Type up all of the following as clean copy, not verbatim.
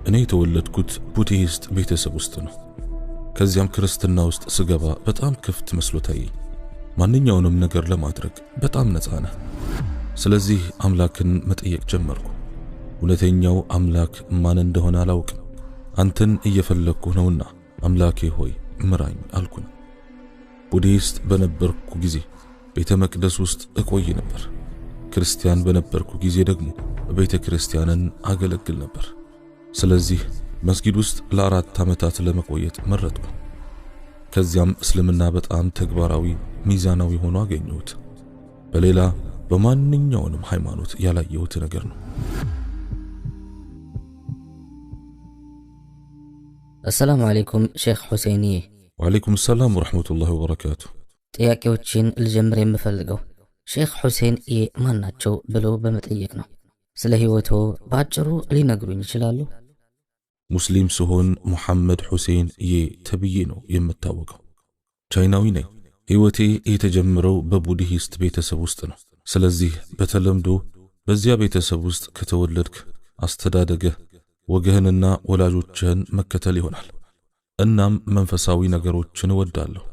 እኔ የተወለድኩት ቡዲስት ቤተሰብ ውስጥ ነው። ከዚያም ክርስትና ውስጥ ስገባ በጣም ክፍት መስሎ ታየኝ። ማንኛውንም ነገር ለማድረግ በጣም ነፃ ነህ። ስለዚህ አምላክን መጠየቅ ጀመርኩ። እውነተኛው አምላክ ማን እንደሆነ አላውቅም። አንተን እየፈለግኩ ነውና አምላኬ ሆይ ምራኝ አልኩኝ። ቡዲስት በነበርኩ ጊዜ ቤተ መቅደስ ውስጥ እቆይ ነበር። ክርስቲያን በነበርኩ ጊዜ ደግሞ ቤተ ክርስቲያንን አገለግል ነበር። ስለዚህ መስጊድ ውስጥ ለ4 ዓመታት ለመቆየት መረጥኩ። ከዚያም እስልምና በጣም ተግባራዊ፣ ሚዛናዊ ሆኖ አገኘሁት። በሌላ በማንኛውንም ሃይማኖት ያላየሁት ነገር ነው። السلام عليكم شيخ حسيني. وعليكم السلام ورحمة الله وبركاته. ጥያቄዎችን ልጀምር የምፈልገው ሼክ ሁሴን ማን ናቸው ብሎ በመጠየቅ ነው። ስለ ህይወቶ ባጭሩ ሊነግሩኝ ይችላሉ? ሙስሊም ስሆን ሙሐመድ ሁሴን ተብዬ ነው የምታወቀው። ቻይናዊ ነኝ። ህይወቴ የተጀመረው በቡዲስት ቤተሰብ ውስጥ ነው። ስለዚህ በተለምዶ በዚያ ቤተሰብ ውስጥ ከተወለድክ አስተዳደግህ ወገህንና ወላጆችህን መከተል ይሆናል። እናም መንፈሳዊ ነገሮችን እወዳለሁ።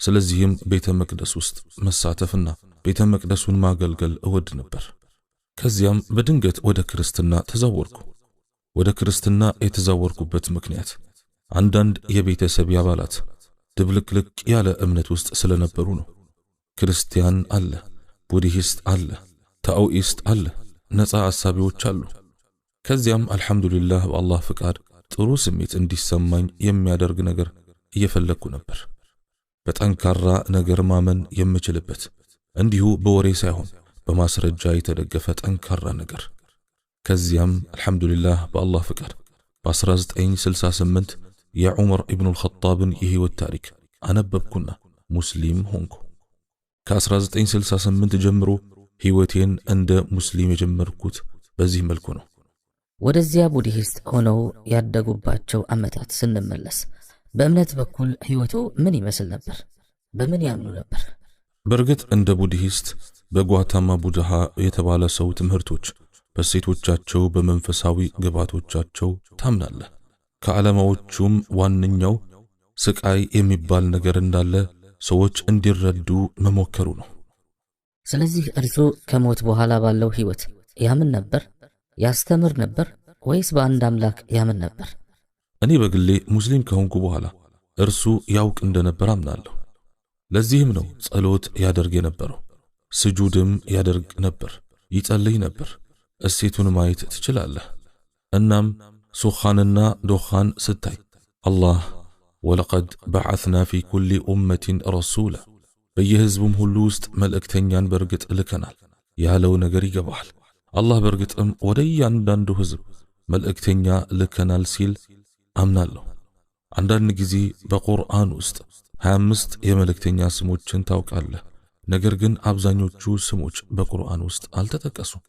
ስለዚህም ቤተ መቅደስ ውስጥ መሳተፍና ቤተ መቅደሱን ማገልገል እወድ ነበር። ከዚያም በድንገት ወደ ክርስትና ተዛወርኩ። ወደ ክርስትና የተዛወርኩበት ምክንያት አንዳንድ የቤተሰብ አባላት ድብልቅልቅ ያለ እምነት ውስጥ ስለነበሩ ነው። ክርስቲያን አለ፣ ቡዲስት አለ፣ ታኦኢስት አለ፣ ነፃ አሳቢዎች አሉ። ከዚያም አልহামዱሊላህ በአላህ ፍቃድ ጥሩ ስሜት እንዲሰማኝ የሚያደርግ ነገር እየፈለግኩ ነበር። በጠንካራ ነገር ማመን የምችልበት፣ እንዲሁ በወሬ ሳይሆን በማስረጃ የተደገፈ ጠንካራ ነገር። ከዚያም አልহামዱሊላህ በአላህ ፍቃድ በ1968 የዑመር ኢብኑ አልኸጣብን የህይወት ታሪክ አነበብኩና ሙስሊም ሆንኩ። ከ1968 ጀምሮ ህይወቴን እንደ ሙስሊም የጀመርኩት በዚህ መልኩ ነው። ወደዚያ ቡዲስት ሆነው ያደጉባቸው ዓመታት ስንመለስ በእምነት በኩል ህይወቱ ምን ይመስል ነበር? በምን ያምኑ ነበር? በርግጥ እንደ ቡዲስት በጓታማ ቡድሃ የተባለ ሰው ትምህርቶች በሴቶቻቸው በመንፈሳዊ ግባቶቻቸው ታምናለህ። ከዓላማዎቹም ዋነኛው ስቃይ የሚባል ነገር እንዳለ ሰዎች እንዲረዱ መሞከሩ ነው። ስለዚህ እርሱ ከሞት በኋላ ባለው ህይወት ያምን ነበር? ያስተምር ነበር ወይስ በአንድ አምላክ ያምን ነበር? እኔ በግሌ ሙስሊም ከሆንኩ በኋላ እርሱ ያውቅ እንደነበር አምናለሁ። ለዚህም ነው ጸሎት ያደርግ የነበረው፣ ስጁድም ያደርግ ነበር፣ ይጸልይ ነበር። እሴቱን ማየት ትችላለህ። እናም ሱኻንና ዶኻን ስታይ አላህ ወለቀድ በዓትና ፊ ኩሊ ኡመቲን ረሱላ፣ በየህዝቡም ሁሉ ውስጥ መልእክተኛን በርግጥ ልከናል ያለው ነገር ይገባሃል። አላህ በርግጥም ወደ እያንዳንዱ ህዝብ መልእክተኛ ልከናል ሲል አምናለሁ። አንዳንድ ጊዜ በቁርአን ውስጥ 25 የመልእክተኛ ስሞችን ታውቃለህ፣ ነገር ግን አብዛኞቹ ስሞች በቁርአን ውስጥ አልተጠቀሱም።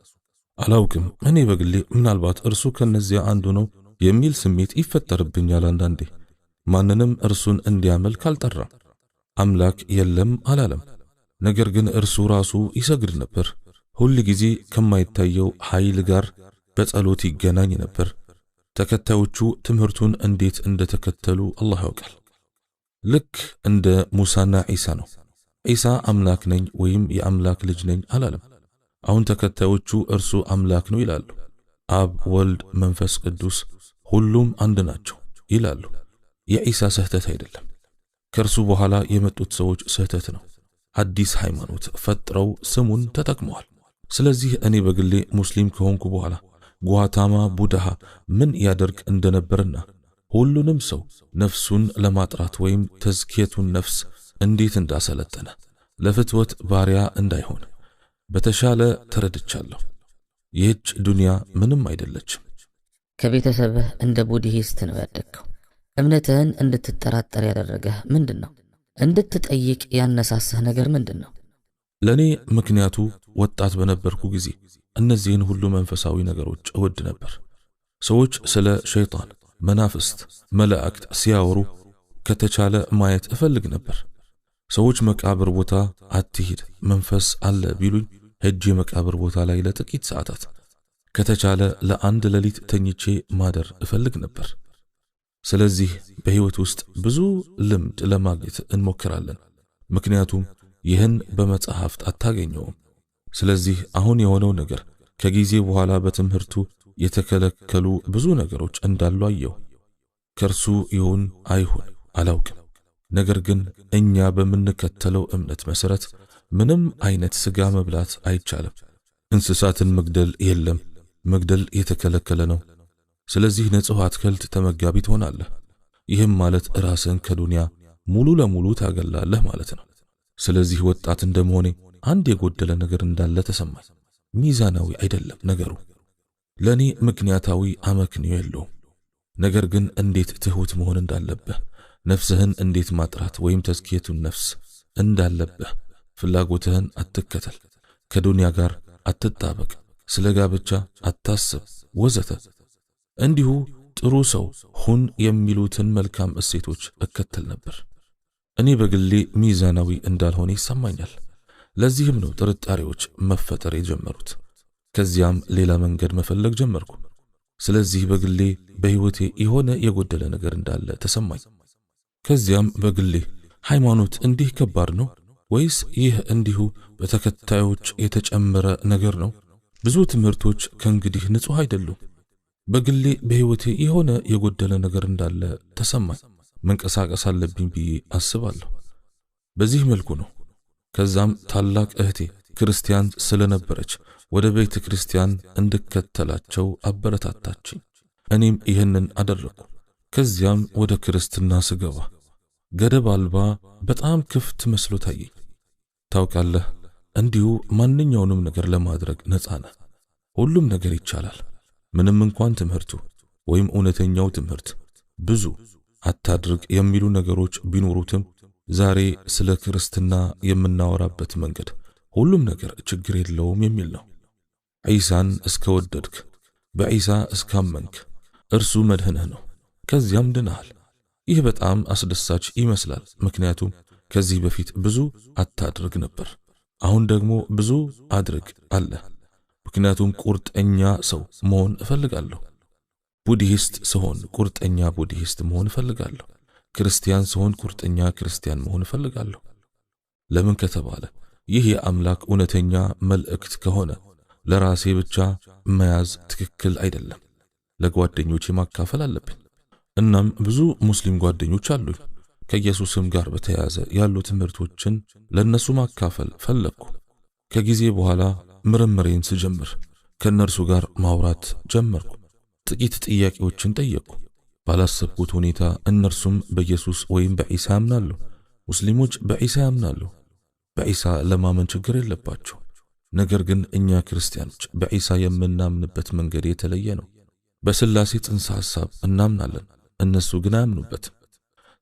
አላውቅም። እኔ በግሌ ምናልባት እርሱ ከነዚያ አንዱ ነው የሚል ስሜት ይፈጠርብኛል አንዳንዴ። ማንንም እርሱን እንዲያመልክ አልጠራም፣ አምላክ የለም አላለም። ነገር ግን እርሱ ራሱ ይሰግድ ነበር። ሁል ጊዜ ከማይታየው ኃይል ጋር በጸሎት ይገናኝ ነበር። ተከታዮቹ ትምህርቱን እንዴት እንደተከተሉ አላህ ያውቃል። ልክ እንደ ሙሳና ዒሳ ነው። ዒሳ አምላክ ነኝ ወይም የአምላክ ልጅ ነኝ አላለም። አሁን ተከታዮቹ እርሱ አምላክ ነው ይላሉ። አብ፣ ወልድ፣ መንፈስ ቅዱስ ሁሉም አንድ ናቸው ይላሉ። የዒሳ ስህተት አይደለም፣ ከእርሱ በኋላ የመጡት ሰዎች ስህተት ነው። አዲስ ሃይማኖት ፈጥረው ስሙን ተጠቅመዋል። ስለዚህ እኔ በግሌ ሙስሊም ከሆንኩ በኋላ ጓታማ ቡድሃ ምን ያደርግ እንደነበርና ሁሉንም ሰው ነፍሱን ለማጥራት ወይም ተዝኪየቱን ነፍስ እንዴት እንዳሰለጠነ ለፍትወት ባሪያ እንዳይሆን በተሻለ ተረድቻለሁ። ይህች ዱንያ ምንም አይደለችም። ከቤተሰብህ እንደ ቡዲስት ነው ያደግከው። እምነትህን እንድትጠራጠር ያደረገህ ምንድን ነው? እንድትጠይቅ ያነሳሳህ ነገር ምንድን ነው? ለኔ ምክንያቱ ወጣት በነበርኩ ጊዜ እነዚህን ሁሉ መንፈሳዊ ነገሮች እወድ ነበር። ሰዎች ስለ ሸይጣን፣ መናፍስት፣ መላእክት ሲያወሩ ከተቻለ ማየት እፈልግ ነበር። ሰዎች መቃብር ቦታ አትሂድ መንፈስ አለ ቢሉኝ ሄጄ መቃብር ቦታ ላይ ለጥቂት ሰዓታት ከተቻለ ለአንድ ሌሊት ተኝቼ ማደር እፈልግ ነበር። ስለዚህ በህይወት ውስጥ ብዙ ልምድ ለማግኘት እንሞክራለን፣ ምክንያቱም ይህን በመጽሐፍት አታገኘውም። ስለዚህ አሁን የሆነው ነገር ከጊዜ በኋላ በትምህርቱ የተከለከሉ ብዙ ነገሮች እንዳሉ አየሁ። ከርሱ ይሁን አይሁን አላውቅም። ነገር ግን እኛ በምንከተለው እምነት መሰረት ምንም አይነት ስጋ መብላት አይቻልም። እንስሳትን መግደል የለም፣ መግደል የተከለከለ ነው። ስለዚህ ንጹህ አትክልት ተመጋቢ ትሆናለህ። ይህም ማለት ራስን ከዱንያ ሙሉ ለሙሉ ታገላለህ ማለት ነው። ስለዚህ ወጣት እንደመሆኔ አንድ የጎደለ ነገር እንዳለ ተሰማኝ። ሚዛናዊ አይደለም ነገሩ። ለኔ ምክንያታዊ አመክንዮ የለውም። ነገር ግን እንዴት ትሁት መሆን እንዳለብህ፣ ነፍስህን እንዴት ማጥራት ወይም ተዝኪየቱን ነፍስ እንዳለብህ፣ ፍላጎትህን አትከተል፣ ከዱንያ ጋር አትጣበቅ፣ ስለ ጋብቻ አታስብ ወዘተ። እንዲሁ ጥሩ ሰው ሁን የሚሉትን መልካም እሴቶች እከተል ነበር። እኔ በግሌ ሚዛናዊ እንዳልሆነ ይሰማኛል። ለዚህም ነው ጥርጣሬዎች መፈጠር የጀመሩት። ከዚያም ሌላ መንገድ መፈለግ ጀመርኩ። ስለዚህ በግሌ በህይወቴ የሆነ የጎደለ ነገር እንዳለ ተሰማኝ። ከዚያም በግሌ ሃይማኖት እንዲህ ከባድ ነው ወይስ ይህ እንዲሁ በተከታዮች የተጨመረ ነገር ነው? ብዙ ትምህርቶች ከእንግዲህ ንጹህ አይደሉም። በግሌ በህይወቴ የሆነ የጎደለ ነገር እንዳለ ተሰማኝ። መንቀሳቀስ አለብኝ ብዬ አስባለሁ። በዚህ መልኩ ነው። ከዛም ታላቅ እህቴ ክርስቲያን ስለነበረች ወደ ቤተ ክርስቲያን እንድከተላቸው አበረታታችኝ። እኔም ይህንን አደረኩ። ከዚያም ወደ ክርስትና ስገባ ገደብ አልባ በጣም ክፍት መስሎ ታየኝ። ታውቃለህ፣ እንዲሁ ማንኛውንም ነገር ለማድረግ ነፃ ነህ። ሁሉም ነገር ይቻላል። ምንም እንኳን ትምህርቱ ወይም እውነተኛው ትምህርት ብዙ አታድርግ የሚሉ ነገሮች ቢኖሩትም ዛሬ ስለ ክርስትና የምናወራበት መንገድ ሁሉም ነገር ችግር የለውም የሚል ነው። ዒሳን እስከወደድክ፣ በዒሳ እስካመንክ እርሱ መድህንህ ነው። ከዚያም ድነሃል። ይህ በጣም አስደሳች ይመስላል፣ ምክንያቱም ከዚህ በፊት ብዙ አታድርግ ነበር። አሁን ደግሞ ብዙ አድርግ አለ። ምክንያቱም ቁርጠኛ ሰው መሆን እፈልጋለሁ። ቡድሂስት ስሆን ቁርጠኛ ቡድሂስት መሆን እፈልጋለሁ። ክርስቲያን ስሆን ቁርጠኛ ክርስቲያን መሆን እፈልጋለሁ። ለምን ከተባለ ይህ የአምላክ እውነተኛ መልእክት ከሆነ ለራሴ ብቻ መያዝ ትክክል አይደለም። ለጓደኞቼ ማካፈል አለብኝ። እናም ብዙ ሙስሊም ጓደኞች አሉኝ። ከኢየሱስም ጋር በተያያዘ ያሉ ትምህርቶችን ለነሱ ማካፈል ፈለግኩ። ከጊዜ በኋላ ምርምሬን ስጀምር ከነርሱ ጋር ማውራት ጀመርኩ። ጥቂት ጥያቄዎችን ጠየቅኩ። ባላሰብኩት ሁኔታ እነርሱም በኢየሱስ ወይም በዒሳ ያምናሉ። ሙስሊሞች በዒሳ ያምናሉ። በዒሳ ለማመን ችግር የለባቸው። ነገር ግን እኛ ክርስቲያኖች በዒሳ የምናምንበት መንገድ የተለየ ነው። በስላሴ ጽንሰ ሐሳብ እናምናለን፣ እነሱ ግን አያምኑበትም።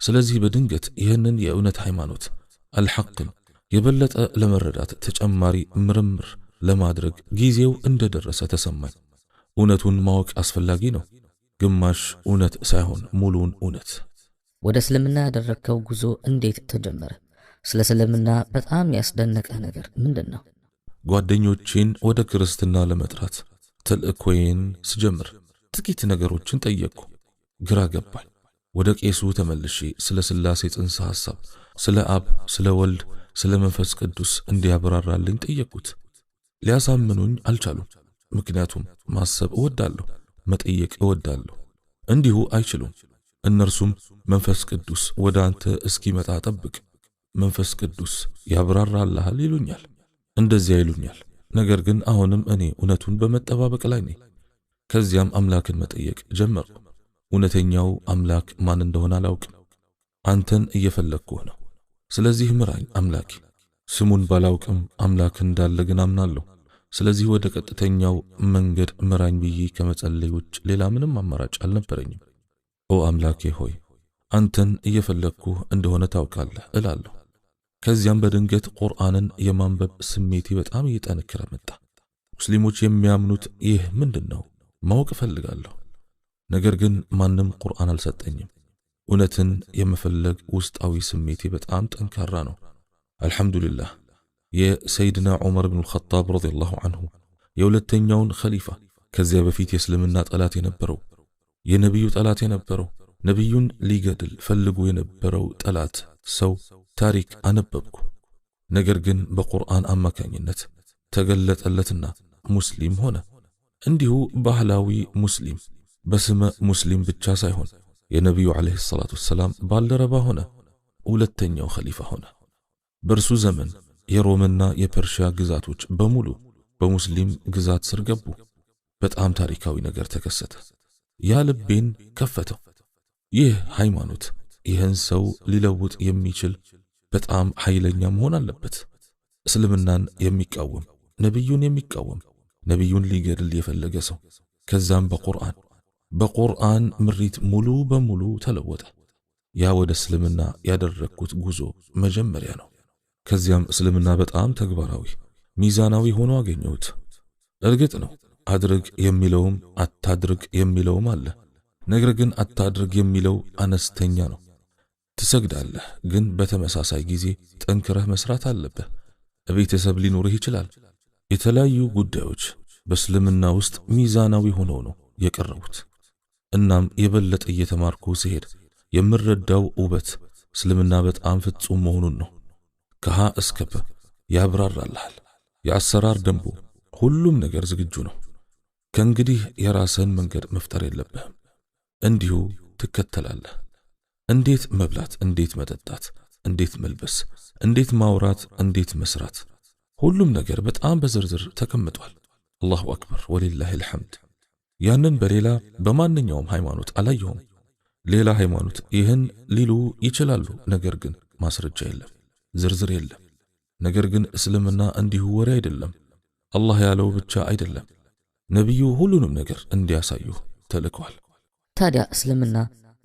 ስለዚህ በድንገት ይህንን የእውነት ሃይማኖት አልሐቅን የበለጠ ለመረዳት ተጨማሪ ምርምር ለማድረግ ጊዜው እንደደረሰ ተሰማኝ። እውነቱን ማወቅ አስፈላጊ ነው። ግማሽ እውነት ሳይሆን ሙሉውን እውነት። ወደ እስልምና ያደረግከው ጉዞ እንዴት ተጀመረ? ስለ እስልምና በጣም ያስደነቀ ነገር ምንድን ነው? ጓደኞቼን ወደ ክርስትና ለመጥራት ተልእኮዬን ስጀምር ጥቂት ነገሮችን ጠየቅኩ። ግራ ገባኝ። ወደ ቄሱ ተመልሼ ስለ ስላሴ ጽንሰ ሐሳብ፣ ስለ አብ፣ ስለ ወልድ፣ ስለ መንፈስ ቅዱስ እንዲያብራራልኝ ጠየቅኩት። ሊያሳምኑኝ አልቻሉም። ምክንያቱም ማሰብ እወዳለሁ፣ መጠየቅ እወዳለሁ። እንዲሁ አይችሉም። እነርሱም መንፈስ ቅዱስ ወደ አንተ እስኪመጣ ጠብቅ፣ መንፈስ ቅዱስ ያብራራልሃል ይሉኛል። እንደዚያ ይሉኛል። ነገር ግን አሁንም እኔ እውነቱን በመጠባበቅ ላይ ነኝ። ከዚያም አምላክን መጠየቅ ጀመርኩ። እውነተኛው አምላክ ማን እንደሆነ አላውቅም። አንተን እየፈለግኩህ ነው። ስለዚህ ምራኝ አምላኬ። ስሙን ባላውቅም አምላክ እንዳለ ግን አምናለሁ። ስለዚህ ወደ ቀጥተኛው መንገድ ምራኝ ብዬ ከመጸለይ ውጭ ሌላ ምንም አማራጭ አልነበረኝም። ኦ አምላኬ ሆይ አንተን እየፈለግኩህ እንደሆነ ታውቃለህ እላለሁ። ከዚያም በድንገት ቁርአንን የማንበብ ስሜቴ በጣም እየጠነከረ መጣ። ሙስሊሞች የሚያምኑት ይህ ምንድነው ማወቅ እፈልጋለሁ። ነገር ግን ማንም ቁርአን አልሰጠኝም። እውነትን የመፈለግ ውስጣዊ ስሜቴ በጣም ጠንካራ ነው። አልሐምዱሊላህ የሰይድና ዑመር ብን አልኸጣብ ረዲየላሁ ዐንሁ የሁለተኛውን ኸሊፋ ከዚያ በፊት የእስልምና ጠላት የነበረው የነብዩ ጠላት የነበረው ነብዩን ሊገድል ፈልጎ የነበረው ጠላት ሰው ታሪክ አነበብኩ። ነገር ግን በቁርአን አማካኝነት ተገለጠለትና ሙስሊም ሆነ። እንዲሁ ባህላዊ ሙስሊም በስመ ሙስሊም ብቻ ሳይሆን የነብዩ አለይሂ ሰላቱ ሰላም ባልደረባ ሆነ። ሁለተኛው ኸሊፋ ሆነ። በርሱ ዘመን የሮምና የፐርሺያ ግዛቶች በሙሉ በሙስሊም ግዛት ስር ገቡ። በጣም ታሪካዊ ነገር ተከሰተ። ያ ልቤን ከፈተው። ይህ ሃይማኖት ይህን ሰው ሊለውጥ የሚችል በጣም ኃይለኛ መሆን አለበት። እስልምናን የሚቃወም ነብዩን የሚቃወም ነብዩን ሊገድል የፈለገ ሰው ከዛም በቁርአን ምሪት ሙሉ በሙሉ ተለወጠ። ያ ወደ እስልምና ያደረኩት ጉዞ መጀመሪያ ነው። ከዚያም እስልምና በጣም ተግባራዊ ሚዛናዊ ሆኖ አገኘሁት። እርግጥ ነው አድርግ የሚለውም አታድርግ የሚለውም አለ። ነገር ግን አታድርግ የሚለው አነስተኛ ነው። ትሰግዳለህ፣ ግን በተመሳሳይ ጊዜ ጠንክረህ መስራት አለብህ። ቤተሰብ ሊኖርህ ይችላል። የተለያዩ ጉዳዮች በእስልምና ውስጥ ሚዛናዊ ሆነው ነው የቀረቡት። እናም የበለጠ እየተማርኩ ሲሄድ የምረዳው ውበት እስልምና በጣም ፍጹም መሆኑን ነው። ከሃ እስከ ፐ ያብራራልሃል። የአሰራር ደንቡ ሁሉም ነገር ዝግጁ ነው። ከእንግዲህ የራስን መንገድ መፍጠር የለብህም። እንዲሁ ትከተላለህ። እንዴት መብላት፣ እንዴት መጠጣት፣ እንዴት መልበስ፣ እንዴት ማውራት፣ እንዴት መስራት፣ ሁሉም ነገር በጣም በዝርዝር ተቀምጧል። አላሁ አክበር ወሊላሂ አልሐምድ። ያንን በሌላ በማንኛውም ሃይማኖት አላየሁም። ሌላ ሃይማኖት ይህን ሊሉ ይችላሉ፣ ነገር ግን ማስረጃ የለም፣ ዝርዝር የለም። ነገር ግን እስልምና እንዲሁ ወሬ አይደለም። አላህ ያለው ብቻ አይደለም። ነብዩ ሁሉንም ነገር እንዲያሳዩ ተልከዋል። ታዲያ እስልምና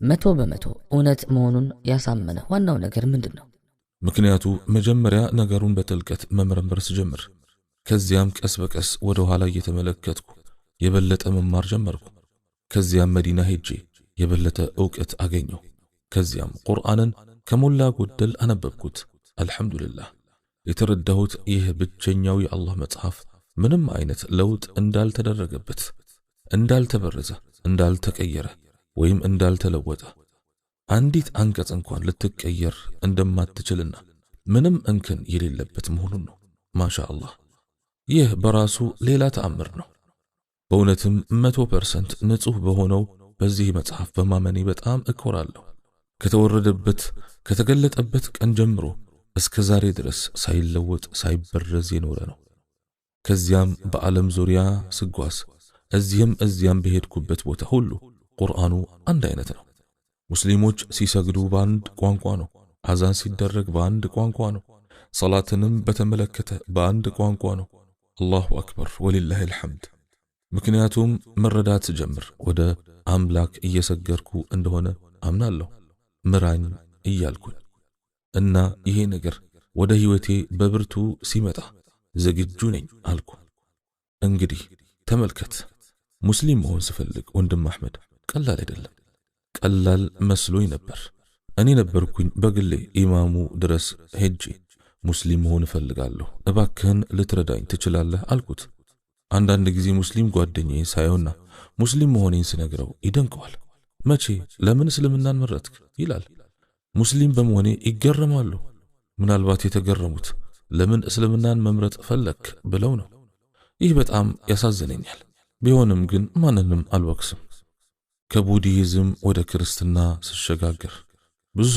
100% እውነት መሆኑን ያሳመነ ዋናው ነገር ምንድነው? ምክንያቱ መጀመሪያ ነገሩን በጥልቀት መመርመር ስጀምር፣ ከዚያም ቀስ በቀስ ወደ ኋላ እየተመለከትኩ የበለጠ መማር ጀመርኩ። ከዚያም መዲና ሄጄ የበለጠ ዕውቀት አገኘሁ። ከዚያም ቁርአንን ከሞላ ጎደል አነበብኩት። አልሐምዱሊላህ የተረዳሁት ይህ ብቸኛው የአላህ መጽሐፍ ምንም አይነት ለውጥ እንዳልተደረገበት፣ እንዳልተበረዘ፣ እንዳልተቀየረ ወይም እንዳልተለወጠ፣ አንዲት አንቀጽ እንኳን ልትቀየር እንደማትችልና ምንም እንከን የሌለበት መሆኑን ነው። ማሻአላህ ይህ በራሱ ሌላ ተአምር ነው። በእውነትም 100% ንጹህ በሆነው በዚህ መጽሐፍ በማመኔ በጣም እኮራለሁ። ከተወረደበት ከተገለጠበት ቀን ጀምሮ እስከ ዛሬ ድረስ ሳይለወጥ ሳይበረዝ የኖረ ነው። ከዚያም በዓለም ዙሪያ ስጓዝ እዚህም እዚያም በሄድኩበት ቦታ ሁሉ ቁርአኑ አንድ አይነት ነው። ሙስሊሞች ሲሰግዱ በአንድ ቋንቋ ነው። አዛን ሲደረግ በአንድ ቋንቋ ነው። ሰላትንም በተመለከተ በአንድ ቋንቋ ነው። አላሁ አክበር ወሊላሂ አልሐምድ። ምክንያቱም መረዳት ስጀምር ወደ አምላክ እየሰገርኩ እንደሆነ አምናለሁ። ምራኝ እያልኩኝ እና ይሄ ነገር ወደ ህይወቴ በብርቱ ሲመጣ ዝግጁ ነኝ አልኩ። እንግዲህ ተመልከት፣ ሙስሊም መሆን ስፈልግ ወንድም አህመድ ቀላል አይደለም። ቀላል መስሎኝ ነበር። እኔ ነበርኩኝ በግሌ ኢማሙ ድረስ ሄጄ ሙስሊም መሆን እፈልጋለሁ፣ እባክህን ልትረዳኝ ትችላለህ አልኩት። አንዳንድ ጊዜ ሙስሊም ጓደኛዬ ሳየውና ሙስሊም መሆኔን ስነግረው ይደንቀዋል። መቼ ለምን እስልምናን መረጥክ ይላል። ሙስሊም በመሆኔ ይገረማሉ። ምናልባት የተገረሙት ለምን እስልምናን መምረጥ ፈለክ ብለው ነው። ይህ በጣም ያሳዝነኛል። ቢሆንም ግን ማንንም አልወቅስም። ከቡዲዝም ወደ ክርስትና ስሸጋገር ብዙ